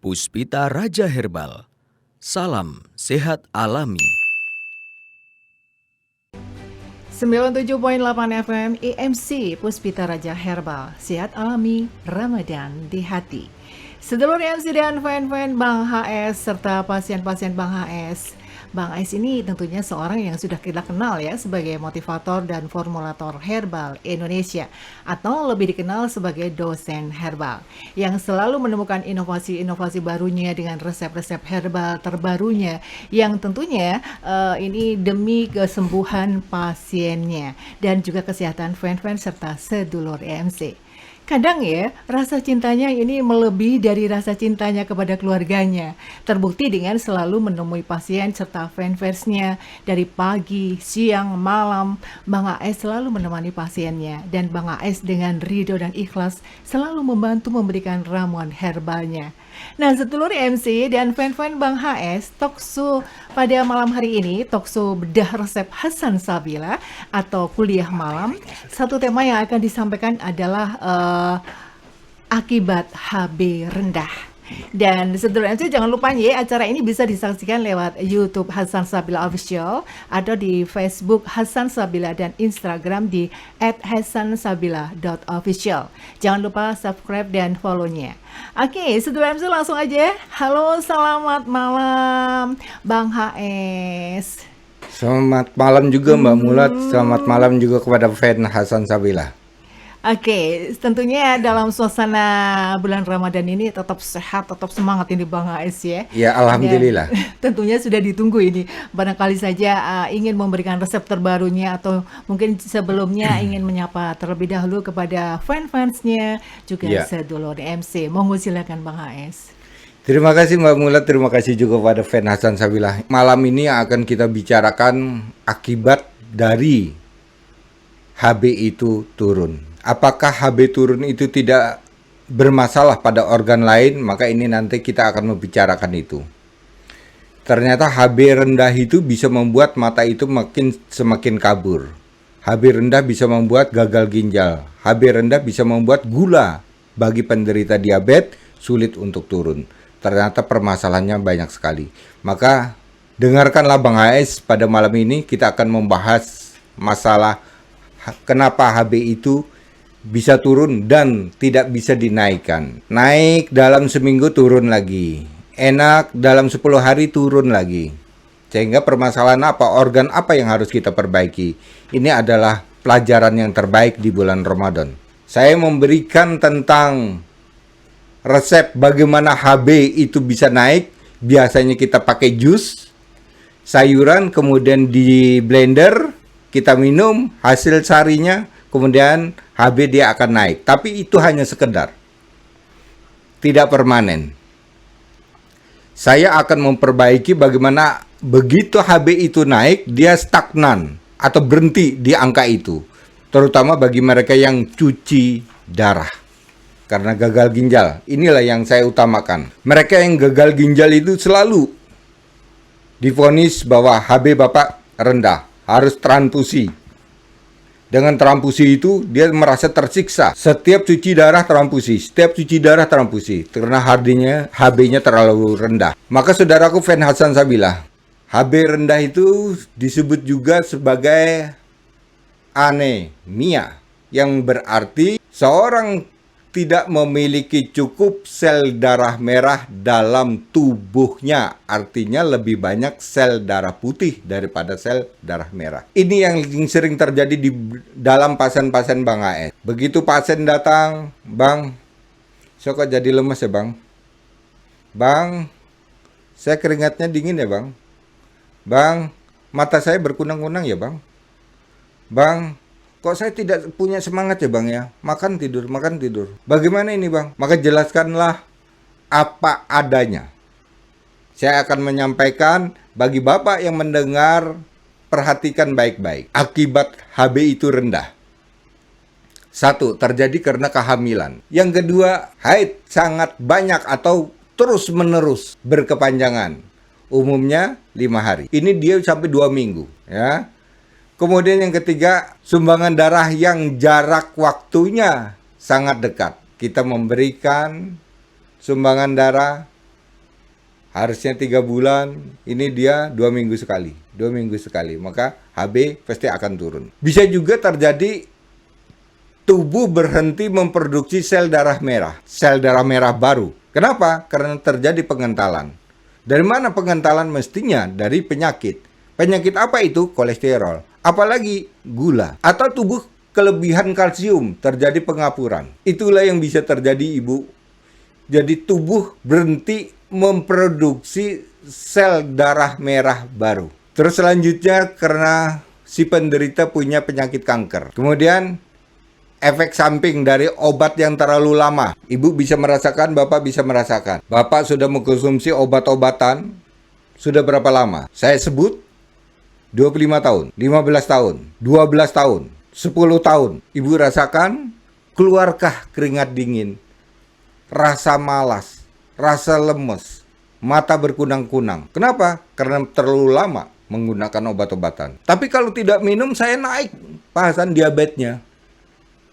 Puspita Raja Herbal. Salam sehat alami. 97.8 FM EMC Puspita Raja Herbal. Sehat alami, Ramadan di hati. Sedulur EMC dan fan-fan Bang HS serta pasien-pasien Bang HS. Bang HS ini tentunya seorang yang sudah kita kenal ya sebagai motivator dan formulator herbal Indonesia, atau lebih dikenal sebagai dosen herbal yang selalu menemukan inovasi-inovasi barunya dengan resep-resep herbal terbarunya yang tentunya ini demi kesembuhan pasiennya dan juga kesehatan fan-fan serta sedulur EMC. Kadang ya, rasa cintanya ini melebihi dari rasa cintanya kepada keluarganya. Terbukti dengan selalu menemui pasien serta fans-fansnya dari pagi, siang, malam. Bang AS selalu menemani pasiennya. Dan Bang AS dengan ridho dan ikhlas selalu membantu memberikan ramuan herbalnya. Nah, sedulur MC dan fan-fan Bang HS, Talkshow pada malam hari ini, Talkshow bedah resep Hasan Sabila atau kuliah malam. Satu tema yang akan disampaikan adalah akibat HB rendah. Dan sedulur MC jangan lupa ya, acara ini bisa disaksikan lewat YouTube Hasan Sabila Official atau di Facebook Hasan Sabila dan Instagram di @hasansabila.official. Jangan lupa subscribe dan follow-nya. Oke, sedulur MC langsung aja. Halo, selamat malam Bang HS. Selamat malam juga Mbak Mulat, selamat malam juga kepada fan Hasan Sabila. Oke, tentunya dalam suasana bulan Ramadan ini tetap sehat, tetap semangat ini Bang HS ya. Ya, alhamdulillah. Dan tentunya sudah ditunggu ini. Barangkali saja ingin memberikan resep terbarunya atau mungkin sebelumnya ingin menyapa terlebih dahulu kepada fan-fansnya juga sedulur MC. Monggo silakan Bang HS. Terima kasih Mbak Mulat, terima kasih juga kepada fan Hasan Sabila. Malam ini akan kita bicarakan akibat dari HB itu turun. Apakah HB turun itu tidak bermasalah pada organ lain? Maka ini nanti kita akan membicarakan itu. Ternyata HB rendah itu bisa membuat mata itu semakin kabur. HB rendah bisa membuat gagal ginjal. HB rendah bisa membuat gula bagi penderita diabetes sulit untuk turun. Ternyata permasalahannya banyak sekali. Maka dengarkanlah Bang HS pada malam ini, kita akan membahas masalah kenapa HB itu bisa turun dan tidak bisa dinaikkan. Naik dalam seminggu, turun lagi. Enak dalam 10 hari, turun lagi. Sehingga permasalahan apa, organ apa yang harus kita perbaiki. Ini adalah pelajaran yang terbaik di bulan Ramadan. Saya memberikan tentang resep bagaimana HB itu bisa naik. Biasanya kita pakai jus, sayuran, kemudian di blender, kita minum, hasil sarinya, kemudian HB dia akan naik. Tapi itu hanya sekedar, tidak permanen. Saya akan memperbaiki bagaimana begitu HB itu naik, dia stagnan atau berhenti di angka itu. Terutama bagi mereka yang cuci darah karena gagal ginjal. Inilah yang saya utamakan. Mereka yang gagal ginjal itu selalu divonis bahwa HB Bapak rendah, harus transfusi. Dengan transfusi itu, dia merasa tersiksa. Setiap cuci darah transfusi, setiap cuci darah transfusi. Karena HB-nya terlalu rendah. Maka saudaraku fan Hasan Sabila, HB rendah itu disebut juga sebagai anemia. Yang berarti seorang tidak memiliki cukup sel darah merah dalam tubuhnya. Artinya lebih banyak sel darah putih daripada sel darah merah. Ini yang sering terjadi di dalam pasien-pasien Bang AS. Begitu pasien datang, Bang, saya kok jadi lemes ya Bang? Bang, saya keringatnya dingin ya Bang? Bang, mata saya berkunang-kunang ya Bang? Bang, kok saya tidak punya semangat ya Bang ya? Makan tidur, makan tidur. Bagaimana ini Bang? Maka jelaskanlah apa adanya. Saya akan menyampaikan bagi Bapak yang mendengar, perhatikan baik-baik. Akibat HB itu rendah. 1. Terjadi karena kehamilan. Yang kedua, haid sangat banyak atau terus-menerus berkepanjangan. Umumnya 5 hari. Ini dia sampai 2 minggu. Ya. Kemudian yang ketiga, sumbangan darah yang jarak waktunya sangat dekat. Kita memberikan sumbangan darah Harusnya 3 bulan, ini dia 2 minggu sekali. 2 minggu sekali, maka HB pasti akan turun. Bisa juga terjadi tubuh berhenti memproduksi sel darah merah baru. Kenapa? Karena terjadi pengentalan. Dari mana pengentalan? Mestinya dari penyakit. Penyakit apa itu? Kolesterol. Apalagi gula. Atau tubuh kelebihan kalsium, terjadi pengapuran. Itulah yang bisa terjadi, Ibu. Jadi tubuh berhenti memproduksi sel darah merah baru. Terus selanjutnya karena si penderita punya penyakit kanker. Kemudian efek samping dari obat yang terlalu lama. Ibu bisa merasakan, Bapak bisa merasakan. Bapak sudah mengkonsumsi obat-obatan sudah berapa lama? Saya sebut 25 tahun, 15 tahun, 12 tahun, 10 tahun. Ibu rasakan, keluarkah keringat dingin, rasa malas, rasa lemes, mata berkunang-kunang. Kenapa? Karena terlalu lama menggunakan obat-obatan. Tapi kalau tidak minum, saya naik bahasan diabetesnya.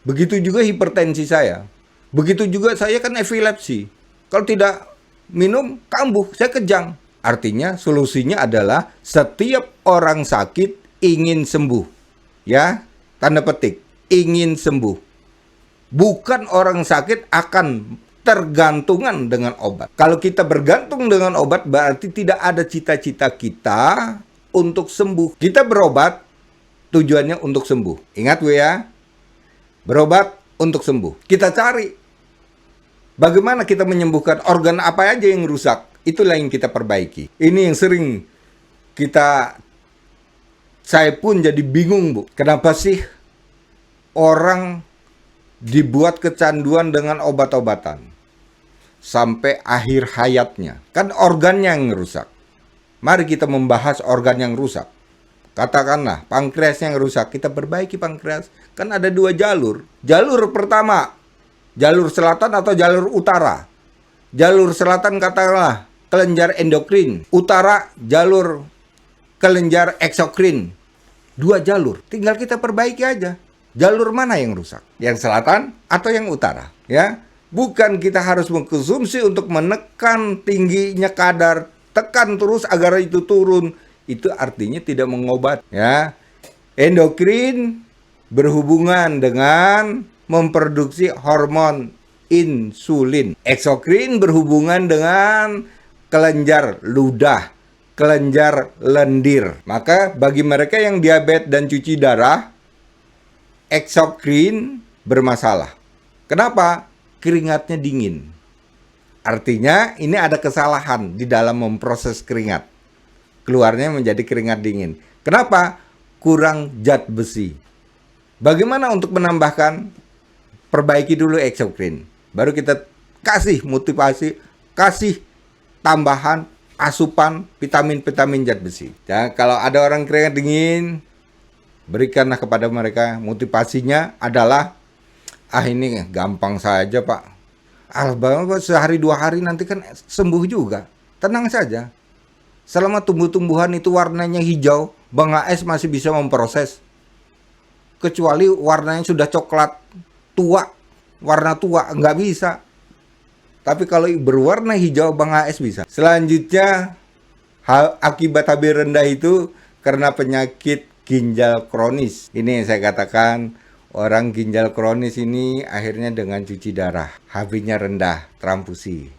Begitu juga hipertensi saya. Begitu juga saya kan epilepsi. Kalau tidak minum, kambuh, saya kejang. Artinya solusinya adalah setiap orang sakit ingin sembuh. Ya, tanda petik, ingin sembuh. Bukan orang sakit akan tergantungan dengan obat. Kalau kita bergantung dengan obat, berarti tidak ada cita-cita kita untuk sembuh. Kita berobat, tujuannya untuk sembuh. Ingat ya, berobat untuk sembuh. Kita cari bagaimana kita menyembuhkan organ apa aja yang rusak. Itulah yang kita perbaiki. Ini yang sering saya pun jadi bingung, Bu. Kenapa sih orang dibuat kecanduan dengan obat-obatan sampai akhir hayatnya? Kan organnya yang rusak. Mari kita membahas organ yang rusak. Katakanlah pankreas yang rusak, kita perbaiki pankreas. Kan ada 2 jalur. Jalur pertama, jalur selatan atau jalur utara. Jalur selatan katakanlah kelenjar endokrin, utara jalur kelenjar eksokrin. 2 jalur, tinggal kita perbaiki aja. Jalur mana yang rusak? Yang selatan atau yang utara? Ya, bukan kita harus mengkonsumsi untuk menekan tingginya kadar, tekan terus agar itu turun. Itu artinya tidak mengobat. Ya, endokrin berhubungan dengan memproduksi hormon insulin. Eksokrin berhubungan dengan kelenjar ludah, kelenjar lendir. Maka bagi mereka yang diabetes dan cuci darah, eksokrin bermasalah. Kenapa? Keringatnya dingin. Artinya ini ada kesalahan di dalam memproses keringat. Keluarnya menjadi keringat dingin. Kenapa? Kurang zat besi. Bagaimana untuk menambahkan? Perbaiki dulu eksokrin. Baru kita kasih motivasi, kasih tambahan asupan vitamin-vitamin zat besi. Ya, kalau ada orang keringat dingin, berikanlah kepada mereka motivasinya adalah, ini gampang saja Pak. Sehari 2 hari nanti kan sembuh juga. Tenang saja. Selama tumbuh-tumbuhan itu warnanya hijau, Bang AS masih bisa memproses. Kecuali warnanya sudah coklat tua, warna tua, nggak bisa. Tapi kalau berwarna hijau, Bang AS bisa. Selanjutnya, akibat HB rendah itu karena penyakit ginjal kronis. Ini yang saya katakan, orang ginjal kronis ini akhirnya dengan cuci darah. HB-nya rendah, transfusi.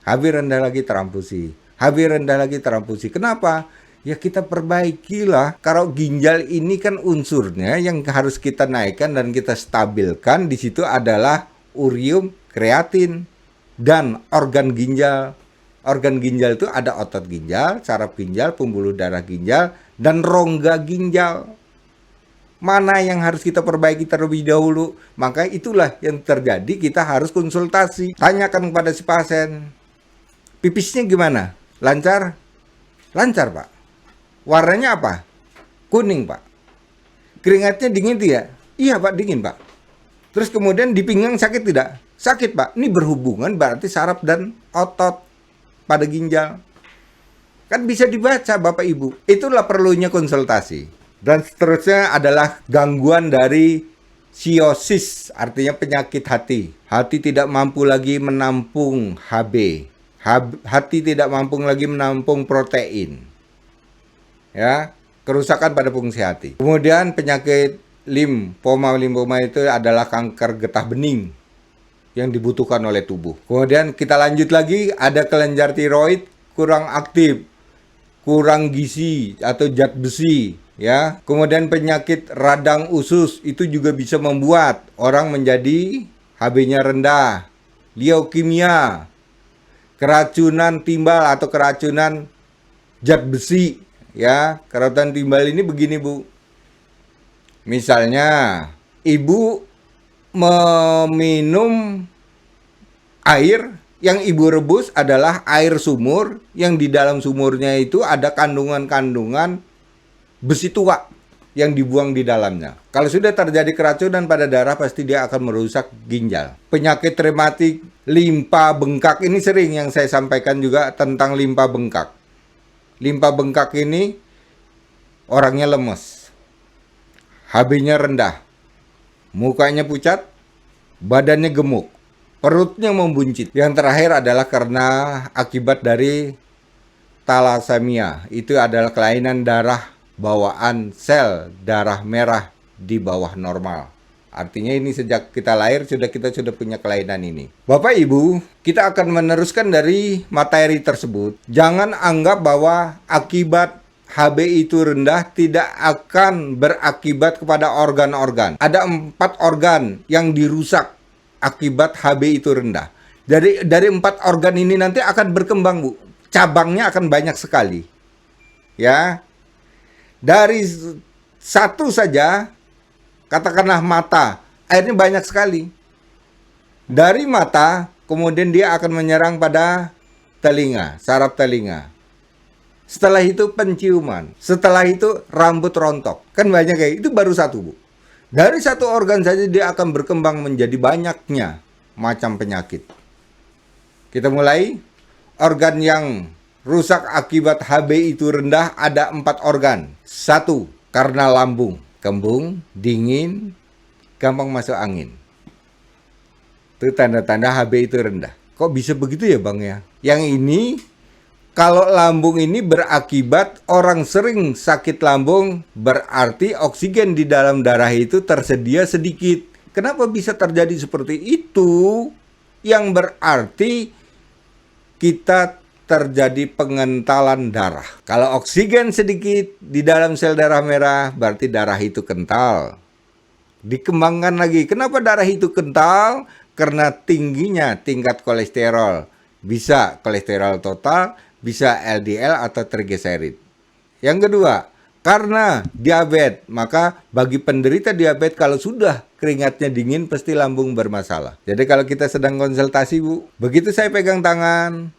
HB rendah lagi, transfusi. HB rendah lagi, transfusi. Kenapa? Ya kita perbaikilah. Kalau ginjal ini kan unsurnya yang harus kita naikkan dan kita stabilkan. Di situ adalah urium, kreatin, dan organ ginjal. Organ ginjal itu ada otot ginjal, saraf ginjal, pembuluh darah ginjal, dan rongga ginjal. Mana yang harus kita perbaiki terlebih dahulu? Maka itulah yang terjadi, kita harus konsultasi. Tanyakan kepada si pasien, pipisnya gimana? Lancar? Lancar Pak. Warnanya apa? Kuning Pak. Keringatnya dingin tidak? Iya Pak, dingin Pak. Terus kemudian di pinggang sakit tidak? Sakit Pak. Ini berhubungan berarti saraf dan otot pada ginjal. Kan bisa dibaca Bapak Ibu. Itulah perlunya konsultasi. Dan seterusnya adalah gangguan dari siosis, artinya penyakit hati. Hati tidak mampu lagi menampung HB. Hati tidak mampu lagi menampung protein. Ya, kerusakan pada fungsi hati. Kemudian penyakit limfoma itu adalah kanker getah bening yang dibutuhkan oleh tubuh. Kemudian kita lanjut lagi, ada kelenjar tiroid kurang aktif, kurang gizi atau zat besi, ya. Kemudian penyakit radang usus itu juga bisa membuat orang menjadi HB-nya rendah, leukemia, keracunan timbal atau keracunan zat besi, ya. Keracunan timbal ini begini, Bu. Misalnya, ibu meminum air yang ibu rebus adalah air sumur, yang di dalam sumurnya itu ada kandungan-kandungan besi tua yang dibuang di dalamnya. Kalau sudah terjadi keracunan pada darah, pasti dia akan merusak ginjal. Penyakit rematik, limpa bengkak, ini sering yang saya sampaikan juga tentang limpa bengkak. Limpa bengkak ini orangnya lemes, HB-nya rendah, mukanya pucat, badannya gemuk, perutnya membuncit. Yang terakhir adalah karena akibat dari talasemia. Itu adalah kelainan darah bawaan sel darah merah di bawah normal. Artinya ini sejak kita lahir kita sudah punya kelainan ini. Bapak Ibu, kita akan meneruskan dari materi tersebut. Jangan anggap bahwa akibat HB itu rendah tidak akan berakibat kepada organ-organ. Ada 4 organ yang dirusak akibat HB itu rendah. Dari 4 organ ini nanti akan berkembang, Bu. Cabangnya akan banyak sekali. Ya. Dari satu saja, katakanlah mata, airnya banyak sekali. Dari mata, kemudian dia akan menyerang pada telinga, saraf telinga. Setelah itu penciuman. Setelah itu rambut rontok. Kan banyak kayak itu baru satu, Bu. Dari satu organ saja dia akan berkembang menjadi banyaknya macam penyakit. Kita mulai. Organ yang rusak akibat HB itu rendah ada 4 organ. 1. Karena lambung. Kembung, dingin, gampang masuk angin. Itu tanda-tanda HB itu rendah. Kok bisa begitu ya, Bang ya? Yang ini kalau lambung ini berakibat orang sering sakit lambung, berarti oksigen di dalam darah itu tersedia sedikit. Kenapa bisa terjadi seperti itu? Yang berarti kita terjadi pengentalan darah. Kalau oksigen sedikit di dalam sel darah merah, berarti darah itu kental. Dikembangkan lagi. Kenapa darah itu kental? Karena tingginya tingkat kolesterol. Bisa kolesterol total, bisa LDL atau trigliserid. Yang kedua, karena diabetes, maka bagi penderita diabetes kalau sudah keringatnya dingin pasti lambung bermasalah. Jadi kalau kita sedang konsultasi, Bu, begitu saya pegang tangan,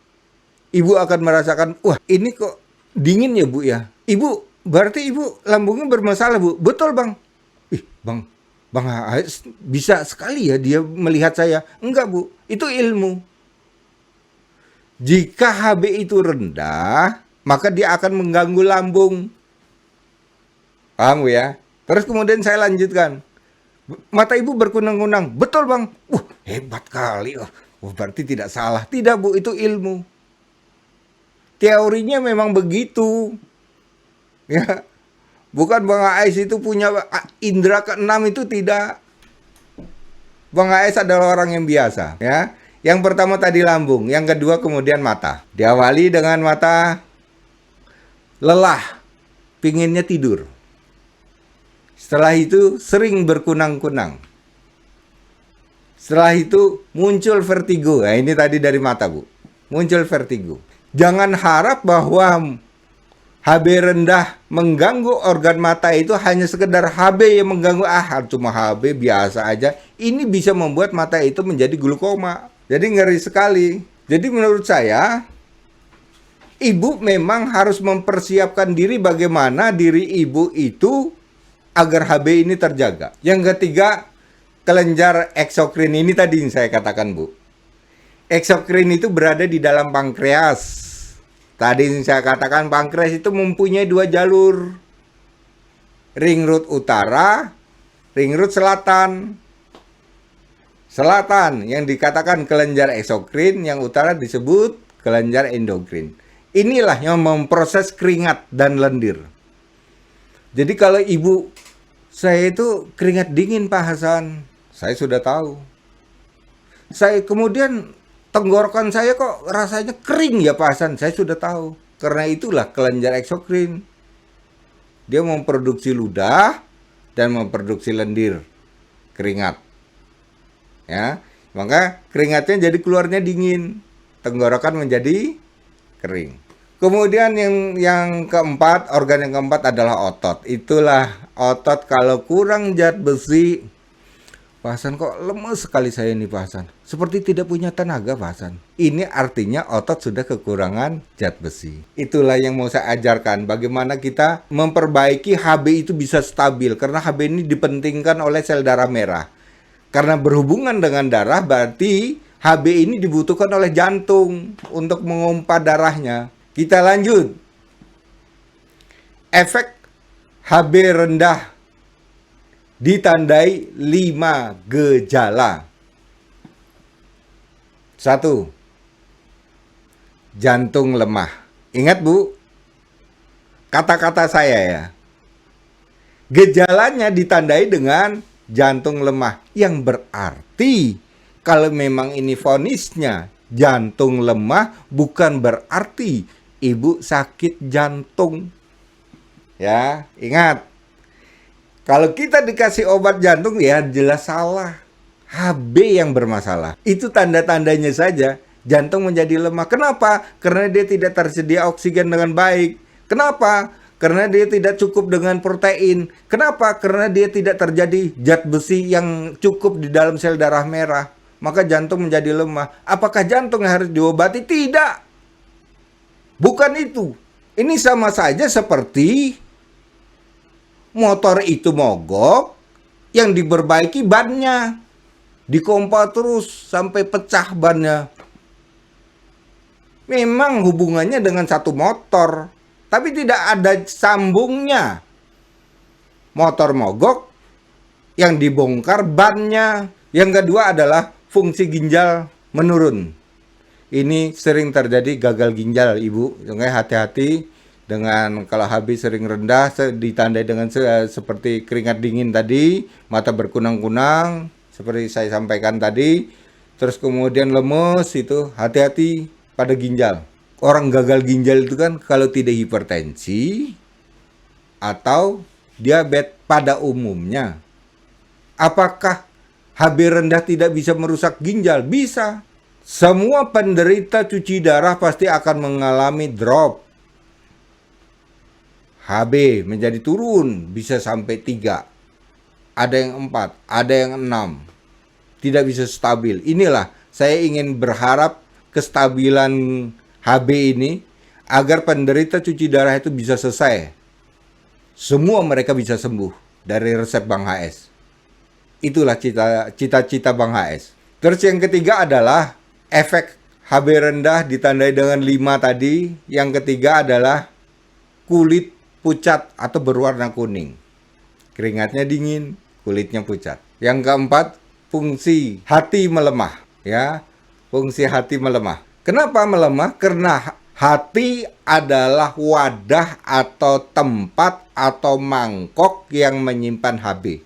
Ibu akan merasakan, wah ini kok dingin ya, Bu ya. Ibu, berarti Ibu lambungnya bermasalah, Bu. Betul, Bang. Ih, Bang bisa sekali ya dia melihat saya. Enggak, Bu, itu ilmu. Jika HB itu rendah, maka dia akan mengganggu lambung. Paham, Bu ya? Terus kemudian saya lanjutkan. Mata Ibu berkunang-kunang. Betul, Bang. Hebat kali. Berarti tidak salah. Tidak, Bu, itu ilmu. Teorinya memang begitu. Ya. Bukan Bang Ais itu punya indera keenam, itu tidak. Bang Ais adalah orang yang biasa, ya. Yang pertama tadi lambung, yang kedua kemudian mata. Diawali dengan mata lelah, pinginnya tidur. Setelah itu sering berkunang-kunang. Setelah itu muncul vertigo. Nah, ini tadi dari mata, Bu. Muncul vertigo. Jangan harap bahwa HB rendah mengganggu organ mata itu hanya sekedar HB yang mengganggu. Cuma HB biasa aja. Ini bisa membuat mata itu menjadi glaukoma. Jadi ngeri sekali. Jadi menurut saya, ibu memang harus mempersiapkan diri bagaimana diri ibu itu agar HB ini terjaga. Yang ketiga, kelenjar eksokrin ini tadi yang saya katakan, Bu. Eksokrin itu berada di dalam pankreas. Tadi yang saya katakan pankreas itu mempunyai 2 jalur. Ring road utara, ring road selatan. Selatan yang dikatakan kelenjar eksokrin, yang utara disebut kelenjar endokrin. Inilah yang memproses keringat dan lendir. Jadi kalau ibu, saya itu keringat dingin Pak Hasan, saya sudah tahu. Saya kemudian tenggorokan saya kok rasanya kering ya Pak Hasan, saya sudah tahu. Karena itulah kelenjar eksokrin. Dia memproduksi ludah dan memproduksi lendir keringat. Ya, maka keringatnya jadi keluarnya dingin, tenggorokan menjadi kering. Kemudian yang keempat, organ yang keempat adalah otot. Itulah otot kalau kurang zat besi. Pak Hasan kok lemes sekali saya ini Pak Hasan. Seperti tidak punya tenaga Pak Hasan. Ini artinya otot sudah kekurangan zat besi. Itulah yang mau saya ajarkan. Bagaimana kita memperbaiki HB itu bisa stabil. Karena HB ini dipentingkan oleh sel darah merah. Karena berhubungan dengan darah berarti HB ini dibutuhkan oleh jantung untuk mengompa darahnya. Kita lanjut. Efek HB rendah ditandai 5 gejala. 1. Jantung lemah. Ingat Bu, kata-kata saya ya. Gejalanya ditandai dengan jantung lemah. Yang berarti kalau memang ini vonisnya jantung lemah, bukan berarti ibu sakit jantung. Ya, ingat. Kalau kita dikasih obat jantung ya jelas salah. HB yang bermasalah. Itu tanda-tandanya saja jantung menjadi lemah. Kenapa? Karena dia tidak tersedia oksigen dengan baik. Kenapa? Karena dia tidak cukup dengan protein. Kenapa? Karena dia tidak terjadi zat besi yang cukup di dalam sel darah merah. Maka jantung menjadi lemah. Apakah jantung yang harus diobati? Tidak. Bukan itu. Ini sama saja seperti motor itu mogok, yang diperbaiki bannya. Dikompa terus sampai pecah bannya. Memang hubungannya dengan satu motor, tapi tidak ada sambungnya. Motor mogok, yang dibongkar bannya. Yang kedua adalah fungsi ginjal menurun. Ini sering terjadi gagal ginjal ibu. Jangan hati-hati dengan kalau HB sering rendah, ditandai dengan seperti keringat dingin tadi, mata berkunang-kunang seperti saya sampaikan tadi. Terus kemudian lemes, itu hati-hati pada ginjal. Orang gagal ginjal itu kan kalau tidak hipertensi atau diabetes pada umumnya. Apakah HB rendah tidak bisa merusak ginjal? Bisa. Semua penderita cuci darah pasti akan mengalami drop. HB menjadi turun, bisa sampai 3. Ada yang 4, ada yang 6. Tidak bisa stabil. Inilah saya ingin berharap kestabilan HB ini agar penderita cuci darah itu bisa selesai. Semua mereka bisa sembuh dari resep Bang HS. Itulah cita-cita Bang HS. Terus yang ketiga adalah efek HB rendah ditandai dengan 5 tadi. Yang ketiga adalah kulit pucat atau berwarna kuning. Keringatnya dingin, kulitnya pucat. Yang keempat, fungsi hati melemah. Ya, fungsi hati melemah. Kenapa melemah? Karena hati adalah wadah atau tempat atau mangkok yang menyimpan HB.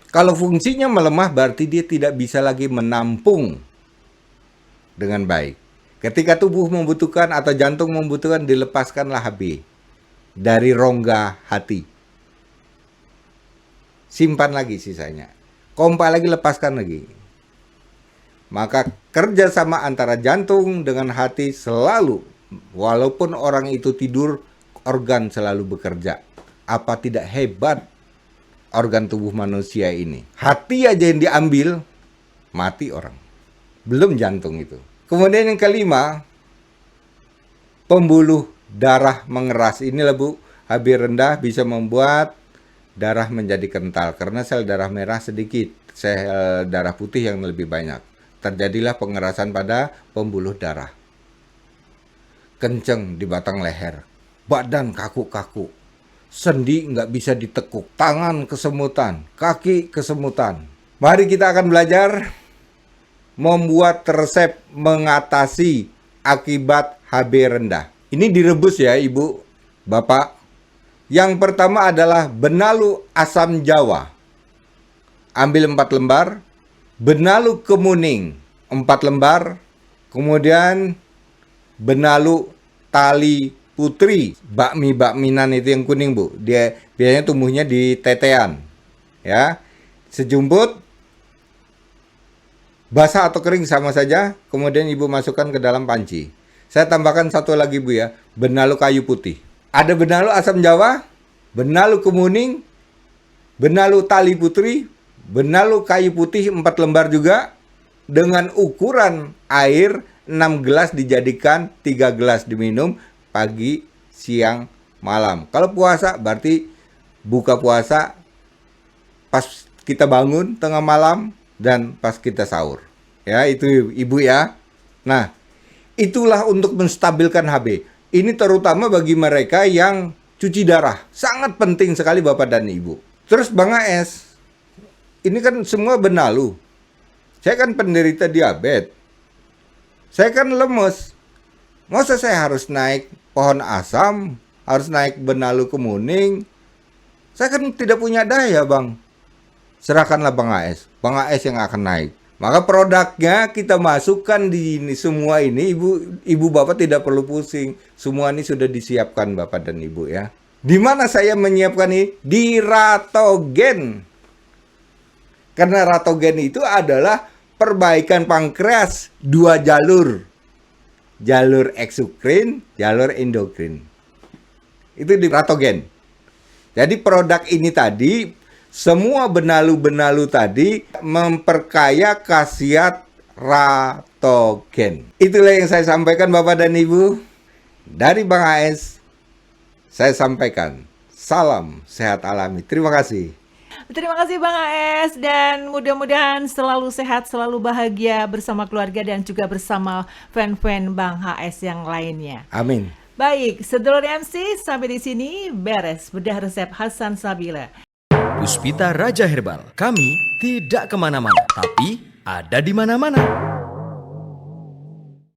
Kalau fungsinya melemah berarti dia tidak bisa lagi menampung dengan baik. Ketika tubuh membutuhkan atau jantung membutuhkan, dilepaskanlah HB dari rongga hati. Simpan lagi sisanya. Kompa lagi, lepaskan lagi. Maka kerjasama antara jantung dengan hati selalu, walaupun orang itu tidur, organ selalu bekerja. Apa tidak hebat organ tubuh manusia ini? Hati aja yang diambil, mati orang. Belum jantung itu. Kemudian yang kelima, pembuluh darah mengeras. Inilah Bu, HB rendah bisa membuat darah menjadi kental. Karena sel darah merah sedikit, sel darah putih yang lebih banyak. Terjadilah pengerasan pada pembuluh darah. Kenceng di batang leher. Badan kaku-kaku. Sendi nggak bisa ditekuk. Tangan kesemutan. Kaki kesemutan. Mari kita akan belajar membuat resep mengatasi akibat HB rendah. Ini direbus ya Ibu, Bapak. Yang pertama adalah benalu asam jawa. Ambil 4 lembar. Benalu kemuning 4 lembar. Kemudian benalu tali putri, bakminan itu yang kuning Bu. Dia biasanya tumbuhnya di tetean. Ya. Sejumput. Basah atau kering sama saja. Kemudian Ibu masukkan ke dalam panci. Saya tambahkan satu lagi Bu ya, benalu kayu putih. Ada benalu asam jawa, benalu kemuning, benalu tali putri, benalu kayu putih 4 lembar juga. Dengan ukuran air 6 gelas dijadikan 3 gelas diminum pagi, siang, malam. Kalau puasa berarti buka puasa pas kita bangun tengah malam dan pas kita sahur. Ya, itu Ibu ya. Nah, itulah untuk menstabilkan HB. Ini terutama bagi mereka yang cuci darah. Sangat penting sekali Bapak dan Ibu. Terus Bang AS, ini kan semua benalu. Saya kan penderita diabetes. Saya kan lemes. Masa saya harus naik pohon asam, harus naik benalu kemuning? Saya kan tidak punya daya, Bang. Serahkanlah Bang AS. Bang AS yang akan naik. Maka produknya kita masukkan di ini, semua ini. Ibu Bapak tidak perlu pusing. Semua ini sudah disiapkan Bapak dan Ibu ya. Di mana saya menyiapkan ini? Di Ratogen. Karena Ratogen itu adalah perbaikan pankreas 2 jalur. Jalur eksokrin, jalur endokrin. Itu di Ratogen. Jadi produk ini tadi, semua benalu-benalu tadi memperkaya khasiat Ratogen. Itulah yang saya sampaikan Bapak dan Ibu. Dari Bang AS, saya sampaikan. Salam sehat alami. Terima kasih. Terima kasih Bang AS, dan mudah-mudahan selalu sehat, selalu bahagia bersama keluarga dan juga bersama fan-fan Bang AS yang lainnya. Amin. Baik, sedulur MC, sampai di sini beres bedah resep Hasan Sabila. Puspita Raja Herbal. Kami tidak kemana-mana, tapi ada di mana-mana.